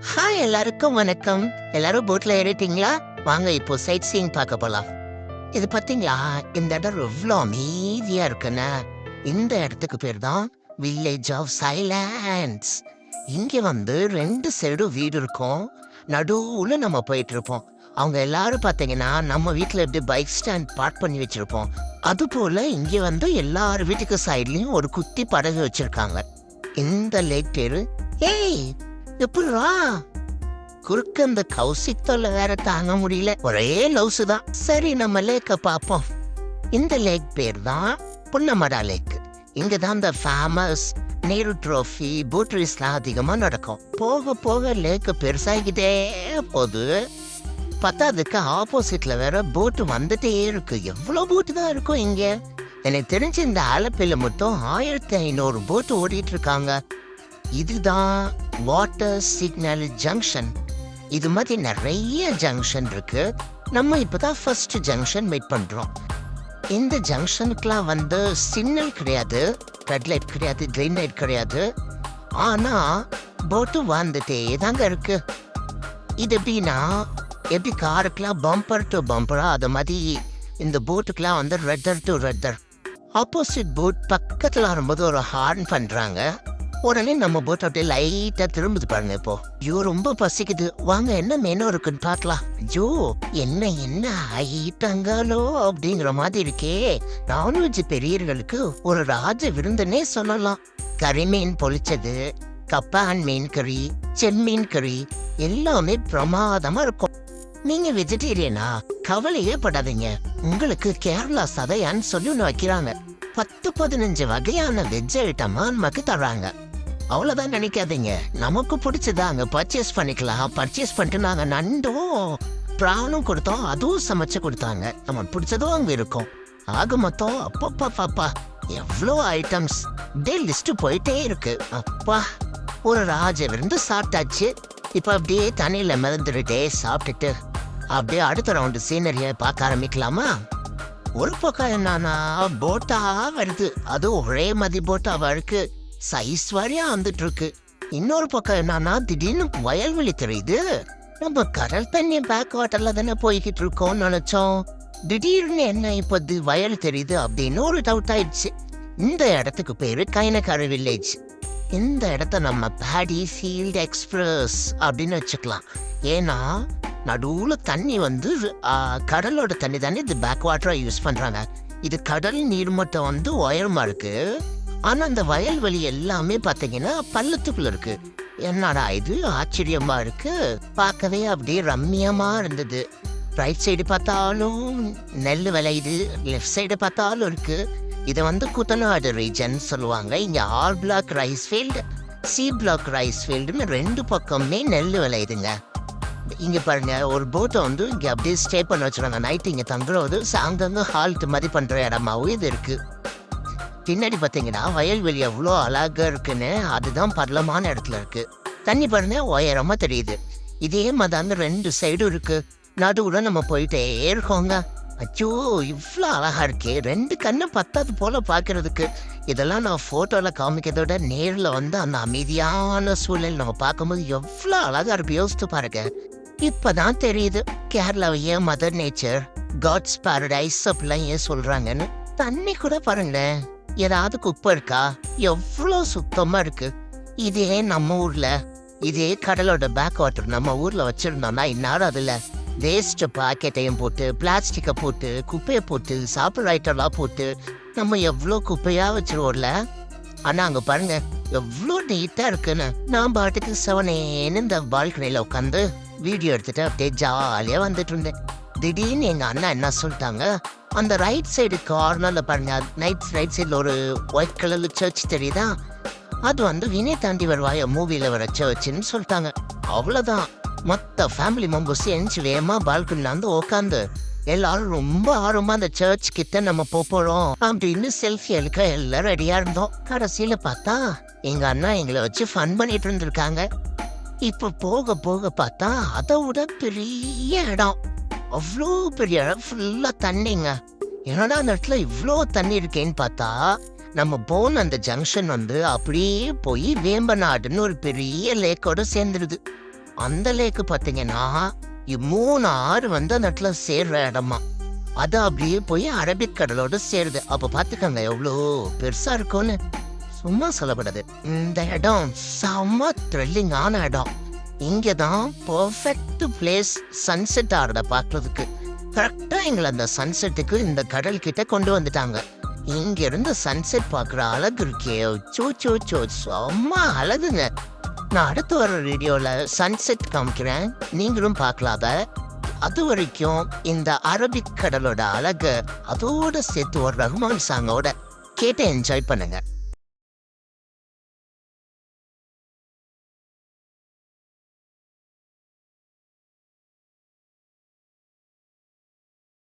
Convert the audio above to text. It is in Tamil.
ஹாய் எல்லாருக்கும் வணக்கம். எல்லாரும் போட்ல ஏறிட்டீங்களா? வாங்க இப்போ சைட் சீயிங் பார்க்க போலாம். இது பாத்தீங்களா, இந்த இடம் எவ்வளோ அமைதியா இருக்குன்னு. இந்த இடத்துக்கு பேர் தான் வில்லேஜ் ஆஃப் சைலன்ஸ். இங்க வந்து 2 சைடு வீடு இருக்கும். நடுவுல நம்ம போயிட்டு இருப்போம். அவங்க எல்லாரும் பாத்தீங்கன்னா நம்ம வீட்டுல எப்படி பைக் ஸ்டாண்ட் பார்க் பண்ணி வச்சிருப்போம், அது போல இங்க வந்து எல்லார் வீட்டுக்கு சைட்லயும் ஒரு குட்டி படகு வச்சிருக்காங்க. இந்த லேக் பேரு ஏய் எப்படிரா குறுக்க அந்த கௌசிக் தொல்லை வேற தாங்க முடியல. ஒரே லவ்ஸ் தான். சரி, நம்ம லேக்க பாப்போம். இந்த லேக் பேர் தான் புன்னமடா லேக். இங்கதான் இந்த ஃபேமஸ் நேரு ட்ரோஃபி போட் ரேஸ்லாம் அதிகமா நடக்கும். போக போக லேக் பெருசாகிட்டே போகுது. பத்தாவதுக்கு ஆப்போசிட்ல வேற போட்டு வந்துட்டே இருக்கு. எவ்வளவு போட்டு தான் இருக்கும் இங்க. எனக்கு தெரிஞ்ச இந்த ஆலப்பில மட்டும் 1500 போட்டு ஓடிட்டு இருக்காங்க. இதுதான் வாட்டர் சிக்னல் ஜங்ஷன். இது மாதிரி நிறைய ஜங்ஷன் இருக்கு. நம்ம இப்பதான் ஃபர்ஸ்ட் ஜங்ஷன் வெயிட் பண்றோம். இந்த ஜங்ஷனுக்குலாம் வந்து சிக்னல் கிடையாது, ரெட் லைட் கிடையாது, கிரீன் லைட் கிடையாது. ஆனா போட்டு வந்துட்டே தாங்க இருக்கு. இது எப்படின்னா, எப்படி காருக்கெல்லாம் பம்பர் டு பம்பரா, அது மாதிரி இந்த போட்டுக்கெல்லாம் வந்து ரெட்டர் டு ரெட்டர். ஆப்போசிட் போட் பக்கத்துல வரும்போது ஒரு ஹார்ன் பண்றாங்க. உடனே நம்ம போட் அப்படியே லைட்டா திரும்புது பாருங்க. இப்போ ஐயோ ரொம்ப பசிக்குது, வாங்க என்ன மெனு இருக்குன்னு பார்க்கலாம். ஐயோ என்ன என்ன ஐட்டங்களோ அப்படிங்கிற மாதிரி இருக்கே. நான்வெஜ் பெரியர்களுக்கு ஒரு ராஜ விருந்துன்னே சொல்லலாம். கறிமீன் பொரிச்சது, கப்பான் மீன் கறி, செம்மீன் கறி எல்லாமே பிரமாதமா இருக்கும். நீங்க வெஜிடேரியனா? கவலையே படாதீங்க, உங்களுக்கு கேரளா சதையான்னு சொல்லி ஒன்று வைக்கிறாங்க. 10-15 வகையான வெஜ் ஐட்டமா நமக்கு தராங்க. அவ்வளவுதான் நினைக்காதீங்க, நமக்கு பிடிச்சதா அங்க பர்ச்சேஸ் பண்ணிக்கலாம். பர்ச்சேஸ் பண்ணிட்டு நாங்க நண்டும் பிரானும் கொடுத்தோம், அதுவும் சமைச்சு கொடுத்தாங்க. நம்ம பிடிச்சதும் அங்க இருக்கும். ஆக மொத்தம் அப்பா எவ்வளோ ஐட்டம்ஸ், டே லிஸ்ட் போயிட்டே இருக்கு. அப்பா ஒரு ராஜ விருந்து சாப்பிட்டாச்சு. இப்ப அப்படியே தண்ணியில மிதந்துட்டே சாப்பிட்டுட்டு அப்படியே அடுத்த ரவுண்டு சீனரியை பார்க்க ஆரம்பிக்கலாமா? ஒரு பக்கம் என்னன்னா போட்டா வருது, அது ஒரே மாதிரி போட்டாவா இருக்கு, சைஸ் வரையா வந்துட்டு இருக்கு. இன்னொரு பக்கம் என்னன்னா திடீர்னு வயல்வெளி தெரியுது. நம்ம கடல் தண்ணி பேக் வாட்டர்ல தானே போய்கிட்டு இருக்கோம்னு நினைச்சோம். திடீர்னு என்ன இப்போ வயல் தெரியுது அப்படின்னு ஒரு டவுட் ஆயிடுச்சு. இந்த இடத்துக்கு பேரு கைனக்கார வில்லேஜ். இந்த இடத்த நம்ம பேடி ஃபீல்ட் எக்ஸ்பிரஸ் அப்படின்னு வச்சுக்கலாம். ஏன்னா நடுவுல தண்ணி வந்து கடலோட தண்ணி தானே இது பேக் வாட்டரா யூஸ் பண்றாங்க. இது கடல் நீர்மட்டம் வந்து உயரமா இருக்கு. ஆனா அந்த வயல்வெளி எல்லாமே பாத்தீங்கன்னா பள்ளத்துக்குள்ள இருக்கு. என்னடா இது ஆச்சரியமா இருக்கு. பார்க்கவே அப்படியே ரம்மியமா இருந்தது. ரைட் சைடு பார்த்தாலும் நெல் விளையுது, லெஃப்ட் சைடு பார்த்தாலும் இருக்கு. இதை வந்து குட்டநாடு ரீஜன் சொல்லுவாங்க. இங்க R block rice field, C block rice ஃபீல்டுன்னு 2 பக்கமே நெல் விளையுதுங்க. இங்க பாருங்க, ஒரு போட்டை வந்து இங்க அப்படியே ஸ்டே பண்ண வச்சுருவாங்க. நைட்டு இங்க தங்குறது, அங்கங்க ஹால்ட் மாதிரி பண்ற இடமாவும் இது இருக்கு. பின்னாடி பாத்தீங்கன்னா வயல்வெளி எவ்வளோ அழகா இருக்குன்னு, அதுதான் பள்ளமான இடத்துல இருக்கு. தண்ணி பாருங்க உயரமா தெரியுது. இதே மாதிரி 2 சைடும் இருக்கு. நடுவுல நம்ம போயிட்டே இருக்கோங்க. அச்சோ இவ்வளோ அழகா இருக்கே, 2 கண்ணு பத்தாது போல பாக்குறதுக்கு. இதெல்லாம் நான் போட்டோல காமிக்கிறதோட நேர்ல வந்து அந்த அமைதியான சூழல் நம்ம பார்க்கும்போது எவ்வளோ அழகா இருக்கு. யோசித்து பாருங்க. இப்பதான் தெரியுது கேரளாவையே மதர் நேச்சர், காட்ஸ் பாரடைஸ் அப்படிலாம் ஏன் சொல்றாங்கன்னு. தண்ணி கூட பாருங்களேன், ஏதாவது குப்பை இருக்கா? எவ்வளோ சுத்தமா இருக்கு. இதே நம்ம ஊர்ல, இதே கடலோட பேக் வாட்டர் நம்ம ஊர்ல வச்சிருந்தோம்னா இந்நேரம் அதுல வேஸ்ட் பாக்கெட்டையும் போட்டு, பிளாஸ்டிக்கை போட்டு, குப்பையை போட்டு, சாப்பிட்ற ஐட்டம்லாம் போட்டு நம்ம எவ்வளோ குப்பையா வச்சிருவோம்ல. ஆனா அங்க பாருங்க எவ்வளோ நீட்டா இருக்குன்னு. நான் பாட்டுக்கு செவனேன்னு இந்த பால்கனில உட்காந்து வீடியோ எடுத்துட்டு அப்படியே ஜாலியா வந்துட்டு இருந்தேன். திடீர்னு எங்க அண்ணா என்ன சொல்லிட்டாங்க, அந்த ரைட் சைடு கார்னர்ல பாருங்க, ரைட் சைட்ல ஒரு ஒயிட் கலர்ல சர்ச் தெரியுதா, அது வந்து வினய் தாண்டி வருவாய மூவில வர சர்ச்சுன்னு சொல்லிட்டாங்க. அவ்வளவுதான், மொத்த ஃபேமிலி மெம்பர்ஸ் எஞ்சி வேகமா பால்கனில வந்து உட்காந்து எல்லாரும் ரொம்ப ஆர்வமா அந்த சர்ச் கிட்ட நம்ம போறோம் அப்படின்னு செல்ஃபி எடுக்க எல்லாம் ரெடியா இருந்தோம். கடைசியில பார்த்தா எங்க அண்ணா எங்களை வச்சு ஃபன் பண்ணிட்டு இருந்திருக்காங்க. இப்ப போக போக பார்த்தா அதை விட பெரிய இடம், அவ்வளோ பெரிய இடம், ஃபுல்லா தண்ணிங்க. என்னடா அந்த இடத்துல இவ்வளோ தண்ணி இருக்கேன்னு பார்த்தா, நம்ம போன அந்த ஜங்ஷன் வந்து அப்படியே போய் வேம்பநாடுன்னு ஒரு பெரிய லேக்கோட சேர்ந்துருது. அந்த லேக்கு பார்த்தீங்கன்னா 3 ஆறு வந்து அந்த இடத்துல சேர்ற இடமா. அது அப்படியே போய் அரபிக் கடலோட சேருது. அப்ப பாத்துக்கோங்க எவ்வளோ பெருசா இருக்கும்னு. சும்மா சொல்லப்படுது. இந்த இடம் செம்ம த்ரில்லிங்கான இடம். இங்கதான் பர்ஃபெக்ட் பிளேஸ் சன்செட் ஆறத பாக்குறதுக்கு. கரெக்டா எங்களை அந்த சன்செட்டுக்கு இந்த கடல் கிட்ட கொண்டு வந்துட்டாங்க. இங்க இருந்து சன்செட் பாக்குற அழகு இருக்கே, சோ சோ சோ செம்ம அழகுங்க. நான் அடுத்து வர வீடியோல சன்செட் காமிக்கிறேன், நீங்களும் பார்க்கலாத. அது வரைக்கும் இந்த அரபிக் கடலோட அழகு அதோட சேர்த்து ஒரு ரஹ்மான் சாங்கோட கேட்டு என்ஜாய் பண்ணுங்க.